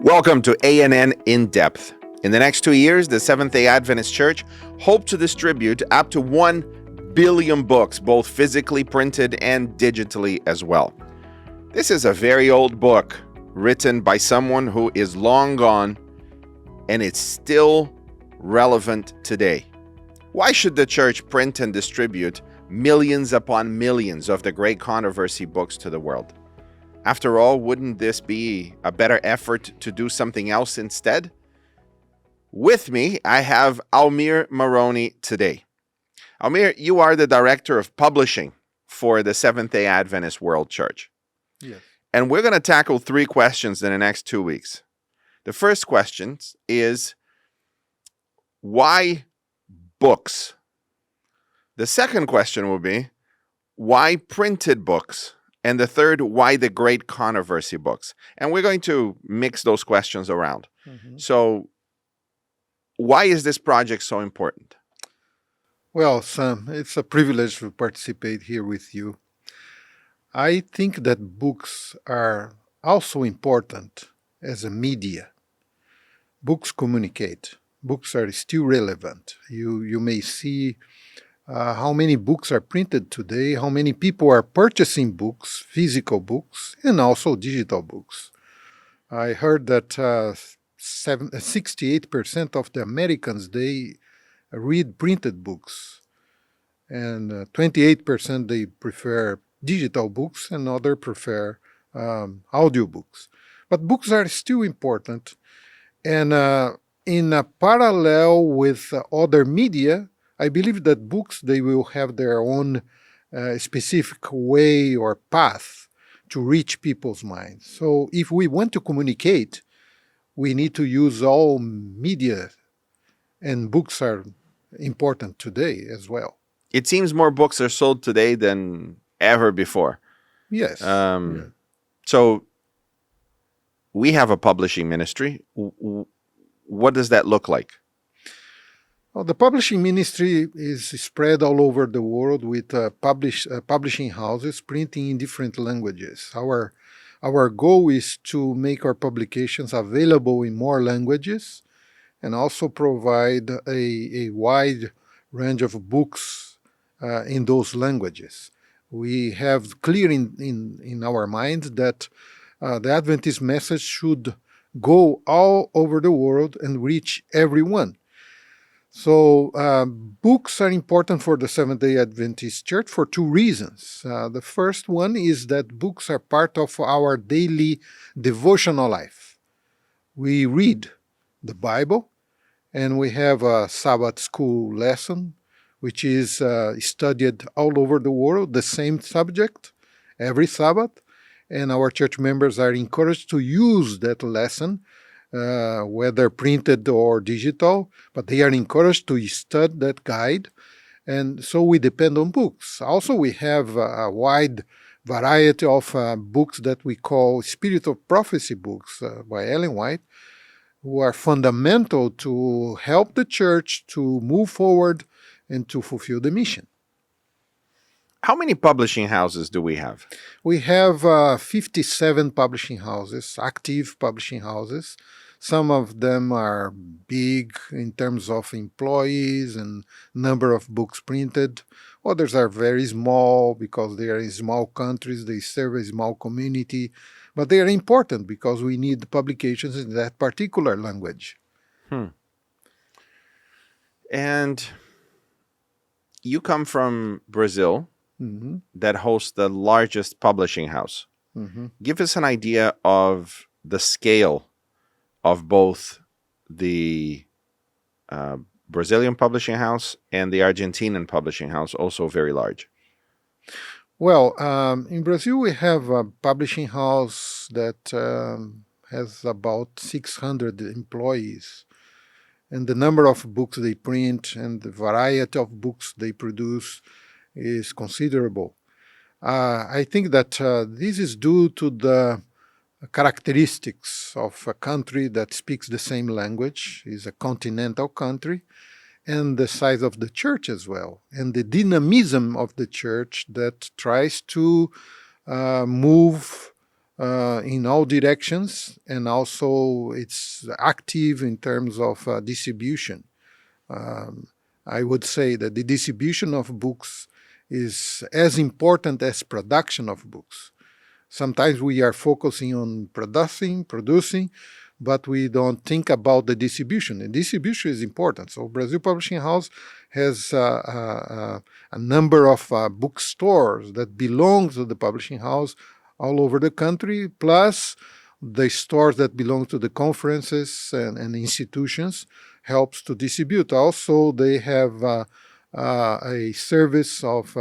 Welcome to A&N In Depth. In the next 2 years, the Seventh-day Adventist Church hope to distribute up to 1 billion books, both physically printed and digitally as well. This is a very old book written by someone who is long gone, and it's still relevant today. Why should the church print and distribute millions upon millions of the great controversy books to the world? After all, wouldn't this be a better effort to do something else instead? With me, I have Almir Marroni today. Almir, you are the Director of Publishing for the Seventh-day Adventist World Church. Yes. And we're going to tackle 3 questions in the next 2 weeks. The first question is, why books? The second question will be, why printed books? And the third, why the great controversy books? And we're going to mix those questions around. Mm-hmm. So, why is this project so important? Well, Sam, it's a privilege to participate here with you. I think that books are also important as a media. Books communicate. Books are still relevant. You may see how many books are printed today, how many people are purchasing books, physical books, and also digital books. I heard that 68% of the Americans, they read printed books, and 28% they prefer digital books, and others prefer audiobooks. But books are still important, and in a parallel with other media, I believe that books, they will have their own specific way or path to reach people's minds. So if we want to communicate, we need to use all media, and books are important today as well. It seems more books are sold today than ever before. Yes. So, we have a publishing ministry. What does that look like? Well, the publishing ministry is spread all over the world with publishing houses printing in different languages. Our goal is to make our publications available in more languages and also provide a wide range of books in those languages. We have clear in our minds that the Adventist message should go all over the world and reach everyone. So books are important for the Seventh-day Adventist Church for 2 reasons. The first one is that books are part of our daily devotional life. We read the Bible, and we have a Sabbath school lesson, which is studied all over the world, the same subject every Sabbath, and our church members are encouraged to use that lesson whether printed or digital, but they are encouraged to study that guide, and so we depend on books. Also, we have a wide variety of books that we call Spirit of Prophecy books by Ellen White, who are fundamental to help the church to move forward and to fulfill the mission. How many publishing houses do we have? We have 57 publishing houses, active publishing houses. Some of them are big in terms of employees and number of books printed. Others are very small because they are in small countries, they serve a small community. But they are important because we need publications in that particular language. And you come from Brazil, Mm-hmm. that hosts the largest publishing house. Mm-hmm. Give us an idea of the scale of both the Brazilian publishing house and the Argentinian publishing house, also very large. Well, in Brazil, we have a publishing house that has about 600 employees. And the number of books they print and the variety of books they produce is considerable. I think that this is due to the characteristics of a country that speaks the same language, is a continental country, and the size of the church as well, and the dynamism of the church that tries to move in all directions, and also it's active in terms of distribution. I would say that the distribution of books is as important as production of books. Sometimes we are focusing on producing, but we don't think about the distribution. And distribution is important. So Brazil Publishing House has a number of bookstores that belong to the publishing house all over the country, plus the stores that belong to the conferences and institutions helps to distribute. Also, they have a service of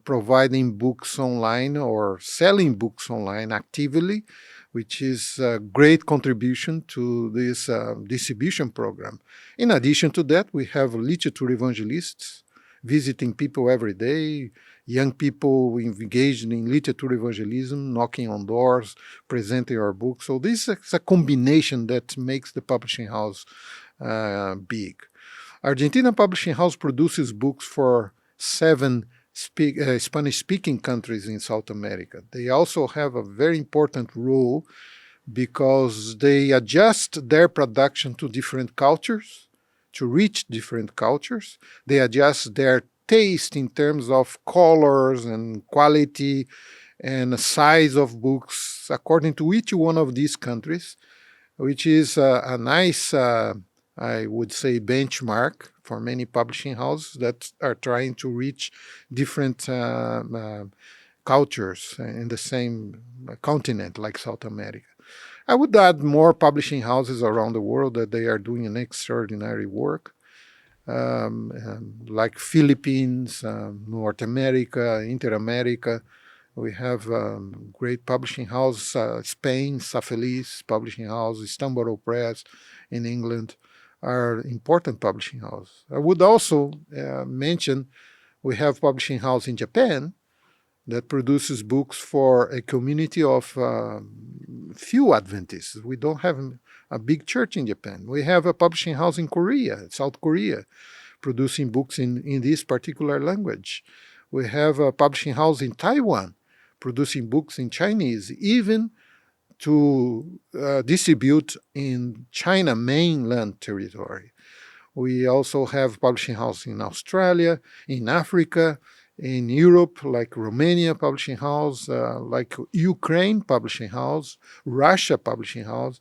providing books online or selling books online actively, which is a great contribution to this distribution program. In addition to that, we have literature evangelists visiting people every day, young people engaged in literature evangelism, knocking on doors, presenting our books. So this is a combination that makes the publishing house big. Argentina Publishing House produces books for 7 Spanish-speaking countries in South America. They also have a very important role because they adjust their production to different cultures, to reach different cultures. They adjust their taste in terms of colors and quality and size of books according to each one of these countries, which is a nice, I would say, benchmark for many publishing houses that are trying to reach different cultures in the same continent like South America. I would add more publishing houses around the world that they are doing an extraordinary work, like Philippines, North America, Inter-America. We have great publishing house, Spain, Safeliz Publishing House, Istanbul Press in England are important publishing houses. I would also mention we have publishing house in Japan that produces books for a community of few Adventists. We don't have a big church in Japan. We have a publishing house in Korea, South Korea, producing books in this particular language. We have a publishing house in Taiwan, producing books in Chinese, even to distribute in China mainland territory. We also have publishing house in Australia, in Africa, in Europe, like Romania Publishing House, like Ukraine Publishing House, Russia Publishing House,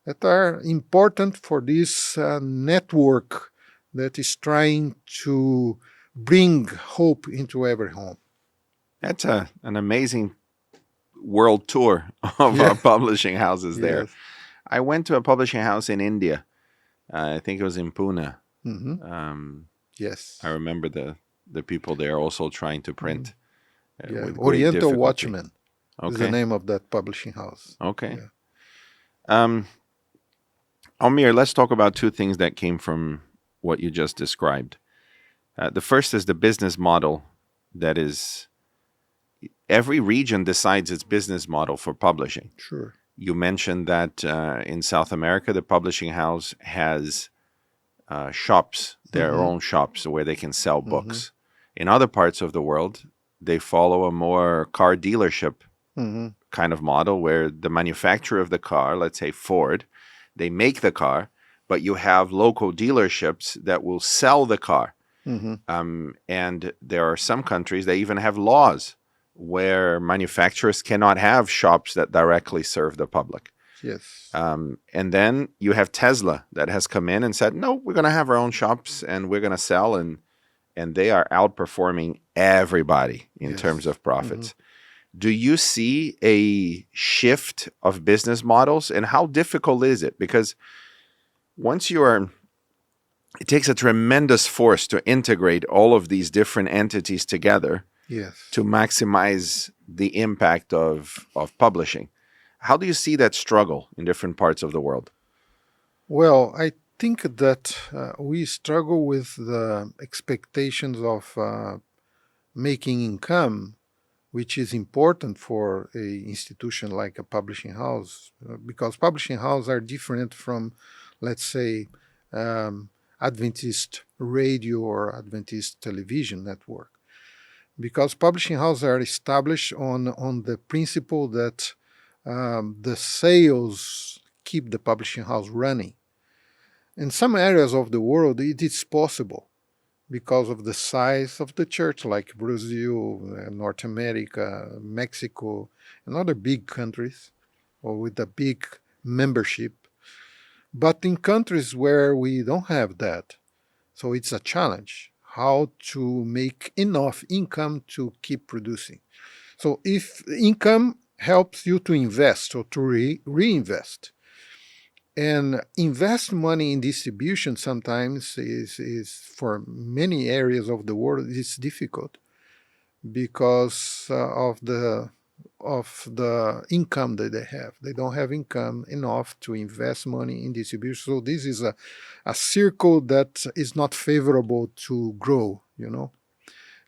that are important for this network that is trying to bring hope into every home. That's an amazing world tour of our publishing houses there. Yes. I went to a publishing house in India. I think it was in Pune. Yes. I remember the people there also trying to print. With great Oriental difficulty. Watchman is the name of that publishing house. Okay. Yeah. Almir, let's talk about 2 things that came from what you just described. The first is the business model that is... Every region decides its business model for publishing. Sure. You mentioned that in South America, the publishing house has shops, their own shops where they can sell books. In other parts of the world, they follow a more car dealership kind of model where the manufacturer of the car, let's say Ford, they make the car, but you have local dealerships that will sell the car. And there are some countries that even have laws where manufacturers cannot have shops that directly serve the public. Yes. And then you have Tesla that has come in and said, no, we're going to have our own shops and we're going to sell. And they are outperforming everybody in terms of profits. Do you see a shift of business models? And how difficult is it? Because once you are... It takes a tremendous force to integrate all of these different entities together to maximize the impact of publishing. How do you see that struggle in different parts of the world? Well, I think that we struggle with the expectations of making income, which is important for an institution like a publishing house, because publishing houses are different from, let's say, Adventist radio or Adventist television network. Because publishing houses are established on the principle that the sales keep the publishing house running. In some areas of the world, it is possible because of the size of the church, like Brazil, North America, Mexico, and other big countries, or with a big membership. But in countries where we don't have that, so it's a challenge how to make enough income to keep producing. So if income helps you to invest or to reinvest, and invest money in distribution sometimes is for many areas of the world it's difficult because of the income that they have. They don't have income enough to invest money in distribution. So this is a circle that is not favorable to grow, you know.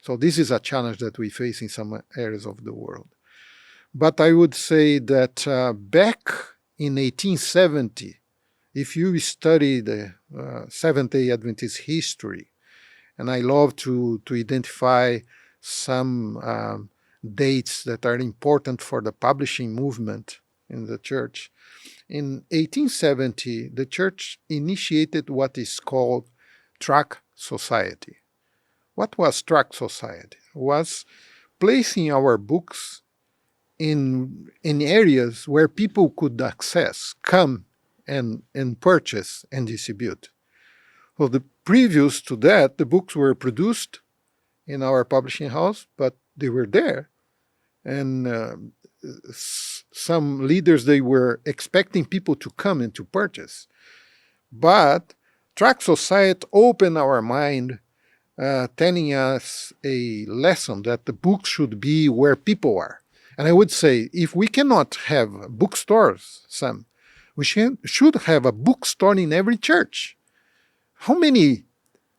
So this is a challenge that we face in some areas of the world. But I would say that back in 1870, if you study the Seventh-day Adventist history, and I love to identify some dates that are important for the publishing movement in the church. In 1870, the church initiated what is called tract society. What was tract society? It was placing our books in areas where people could access, come and purchase and distribute. So the previous to that, the books were produced in our publishing house, but they were there. And some leaders, they were expecting people to come and to purchase. But Tract Society opened our mind, telling us a lesson that the books should be where people are. And I would say, if we cannot have bookstores, Sam, we should have a bookstore in every church. How many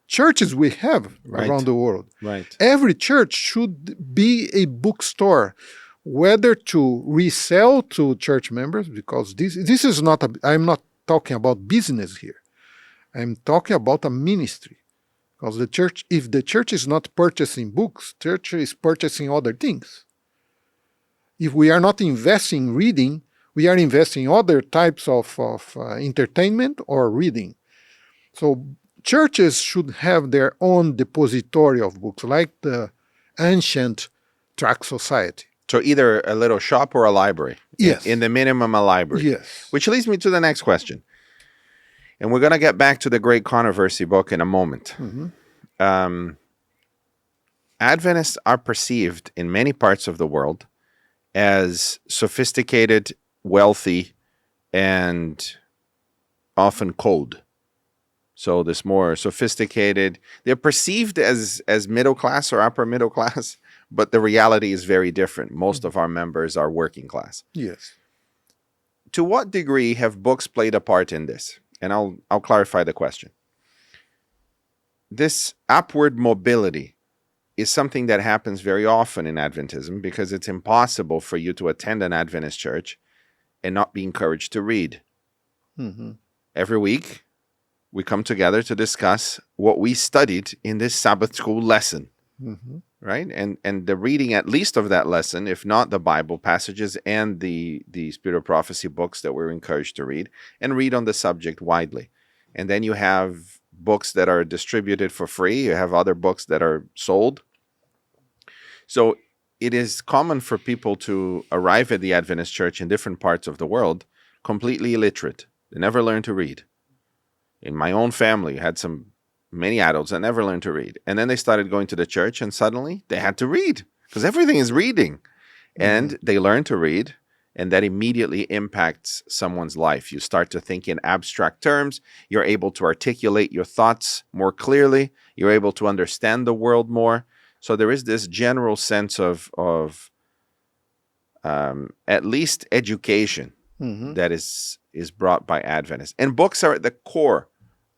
churches we have around the world? Right. Every church should be a bookstore, whether to resell to church members, because this is not I'm not talking about business here. I'm talking about a ministry. Because the church, if the church is not purchasing books, church is purchasing other things. If we are not investing in reading, we are investing in other types of entertainment or reading. So churches should have their own depository of books, like the ancient Tract Society. So either a little shop or a library. Yes. In the minimum, a library. Yes. Which leads me to the next question. And we're going to get back to the Great Controversy book in a moment. Mm-hmm. Adventists are perceived in many parts of the world as sophisticated, wealthy, and often cold. So this more sophisticated, they're perceived as middle class or upper middle class, but the reality is very different. Most of our members are working class. Yes. To what degree have books played a part in this? And I'll clarify the question. This upward mobility is something that happens very often in Adventism because it's impossible for you to attend an Adventist church and not be encouraged to read. Mm-hmm. Every week, we come together to discuss what we studied in this Sabbath school lesson, right? And the reading at least of that lesson, if not the Bible passages and the Spirit of Prophecy books that we're encouraged to read, and read on the subject widely. And then you have books that are distributed for free. You have other books that are sold. So it is common for people to arrive at the Adventist church in different parts of the world completely illiterate. They never learn to read. In my own family, I had many adults that never learned to read. And then they started going to the church and suddenly they had to read because everything is reading. And they learn to read, and that immediately impacts someone's life. You start to think in abstract terms. You're able to articulate your thoughts more clearly. You're able to understand the world more. So there is this general sense of at least education that is brought by Adventists. And books are at the core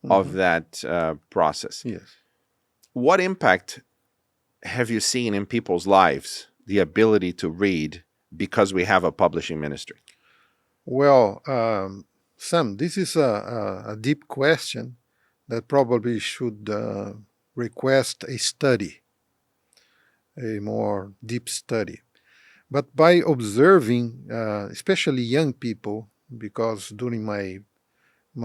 of that process. Yes. What impact have you seen in people's lives, the ability to read, because we have a publishing ministry? Well, Sam, this is a deep question that probably should request a study, a more deep study. But by observing, especially young people, because during my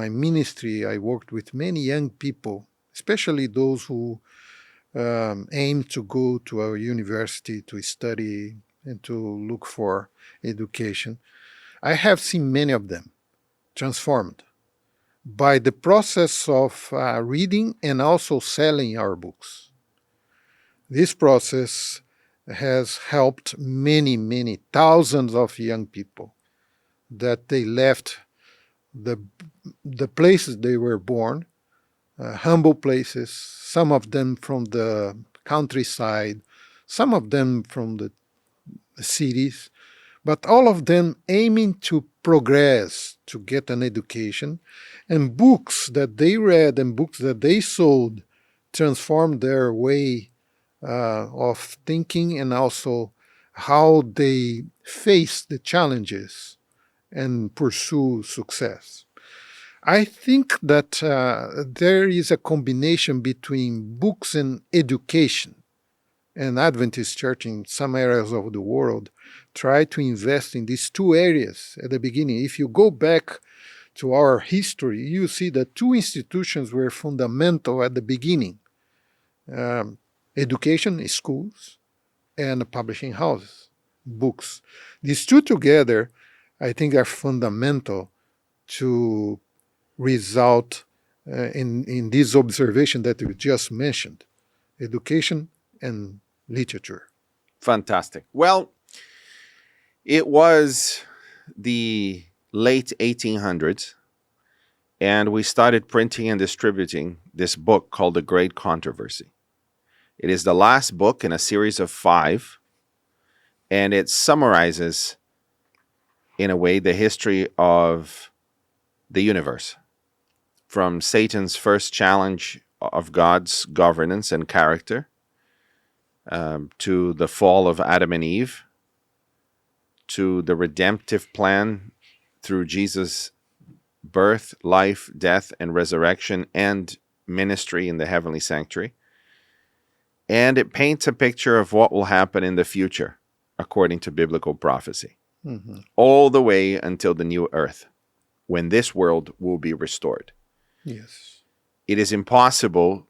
ministry, I worked with many young people, especially those who aim to go to a university to study and to look for education. I have seen many of them transformed by the process of reading and also selling our books. This process has helped many, many thousands of young people that they left the, the places they were born, humble places, some of them from the countryside, some of them from the cities, but all of them aiming to progress, to get an education, and books that they read and books that they sold transformed their way of thinking and also how they face the challenges and pursue success. I think that there is a combination between books and education. And Adventist Church in some areas of the world try to invest in these two areas at the beginning. If you go back to our history, you see that two institutions were fundamental at the beginning. Education, schools, and publishing houses, books. These two together, I think, are fundamental to result in this observation that you just mentioned, education and literature. Fantastic. Well, it was the late 1800s, and we started printing and distributing this book called The Great Controversy. It is the last book in a series of 5, and it summarizes, in a way, the history of the universe, from Satan's first challenge of God's governance and character, to the fall of Adam and Eve, to the redemptive plan through Jesus' birth, life, death, and resurrection, and ministry in the heavenly sanctuary. And it paints a picture of what will happen in the future, according to biblical prophecy, all the way until the new earth, when this world will be restored. Yes. It is impossible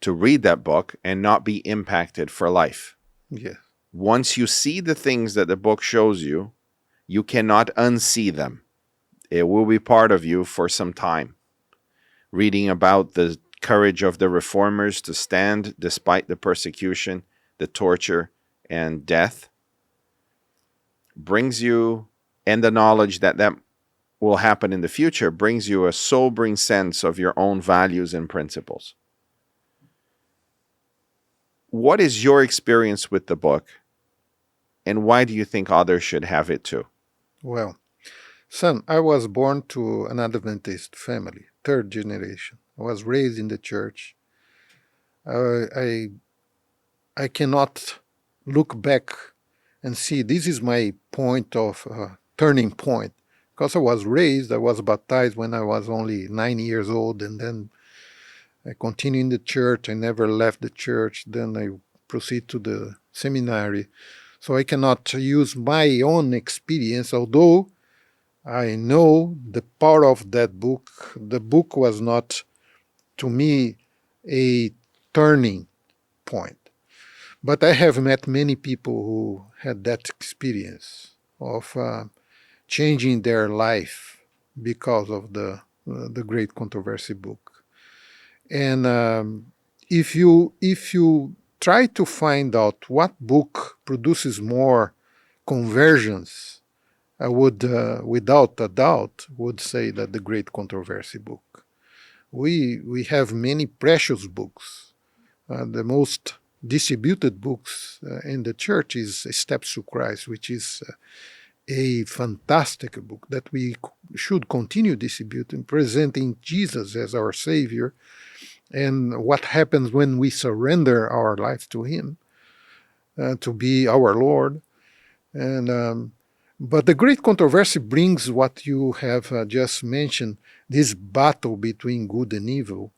to read that book and not be impacted for life. Yes. Once you see the things that the book shows you, you cannot unsee them. It will be part of you for some time. Reading about the courage of the reformers to stand despite the persecution, the torture, and death brings you, and the knowledge that that will happen in the future brings you a sobering sense of your own values and principles. What is your experience with the book, and why do you think others should have it too? Well, son, I was born to an Adventist family, third generation. I was raised in the church. I cannot look back and see this is my point of turning point, because I was raised, I was baptized when I was only 9 years old, and then I continued in the church. I never left the church. Then I proceed to the seminary. So I cannot use my own experience, although I know the power of that book. The book was not, to me, a turning point. But I have met many people who had that experience of changing their life because of the Great Controversy book. And if you try to find out what book produces more conversions, I would, without a doubt, would say that the Great Controversy book. We have many precious books. The most distributed books in the church is Steps to Christ, which is a fantastic book that we should continue distributing, presenting Jesus as our Savior and what happens when we surrender our life to Him to be our Lord. And but the Great Controversy brings what you have just mentioned, this battle between good and evil.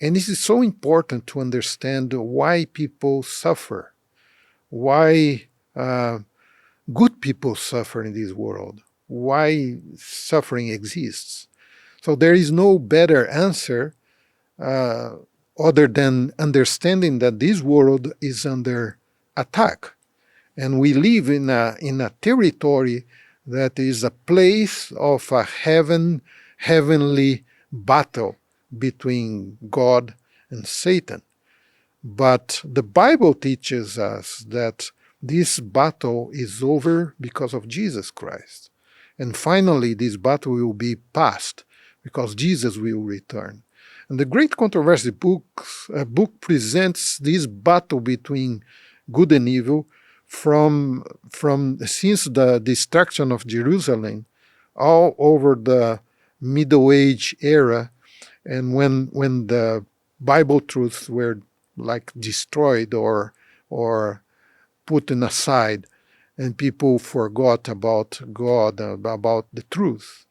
And this is so important to understand why people suffer, why good people suffer in this world, why suffering exists. So there is no better answer other than understanding that this world is under attack. And we live in a territory that is a place of a heavenly battle between God and Satan. But the Bible teaches us that this battle is over because of Jesus Christ. And finally, this battle will be past because Jesus will return. And the Great Controversy book presents this battle between good and evil from since the destruction of Jerusalem all over the Middle Age era, and when the Bible truths were like destroyed or put aside, and people forgot about God, about the truth.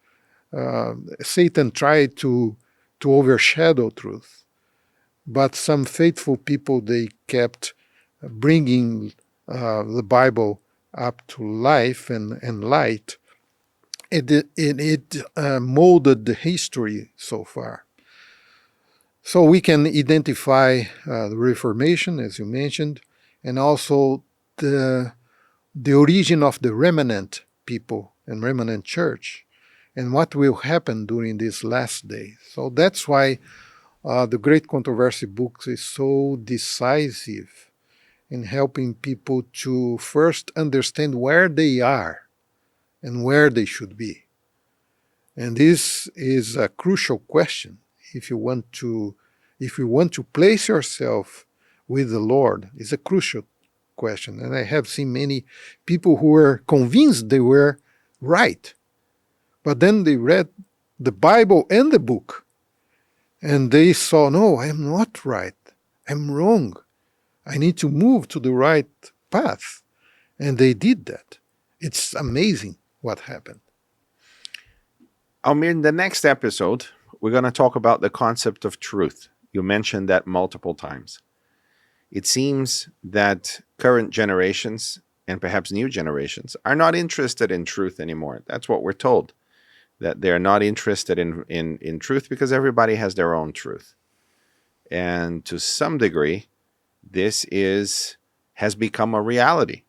Satan tried to overshadow truth, but some faithful people, they kept bringing the Bible up to life and light. It molded the history so far. So we can identify the Reformation, as you mentioned, and also the origin of the remnant people and remnant church, and what will happen during these last days. So that's why the Great Controversy book is so decisive in helping people to first understand where they are and where they should be. And this is a crucial question. If you want to place yourself with the Lord, it's a crucial question. And I have seen many people who were convinced they were right, but then they read the Bible and the book, and they saw, no, I'm not right. I'm wrong. I need to move to the right path. And they did that. It's amazing what happened. Almir, in the next episode, we're going to talk about the concept of truth. You mentioned that multiple times. It seems that current generations and perhaps new generations are not interested in truth anymore. That's what we're told, that they're not interested in truth because everybody has their own truth. And to some degree, this has become a reality.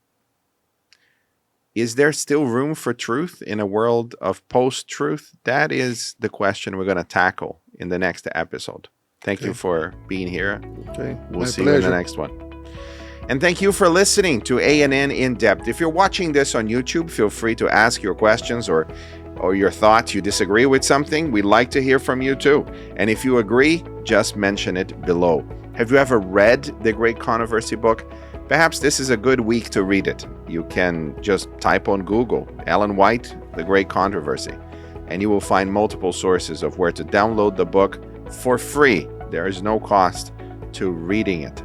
Is there still room for truth in a world of post-truth? That is the question we're going to tackle in the next episode. Thank you for being here. Okay. We'll see you in the next one. And thank you for listening to A&N In Depth. If you're watching this on YouTube, feel free to ask your questions or your thoughts. You disagree with something, we'd like to hear from you too. And if you agree, just mention it below. Have you ever read the Great Controversy book? Perhaps this is a good week to read it. You can just type on Google, Ellen White, The Great Controversy, and you will find multiple sources of where to download the book for free. There is no cost to reading it.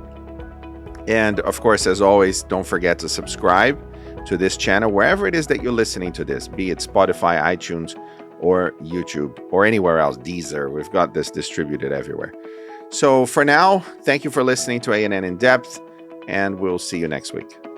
And of course, as always, don't forget to subscribe to this channel wherever it is that you're listening to this, be it Spotify, iTunes, or YouTube, or anywhere else, Deezer. We've got this distributed everywhere. So for now, thank you for listening to A&N In Depth, and we'll see you next week.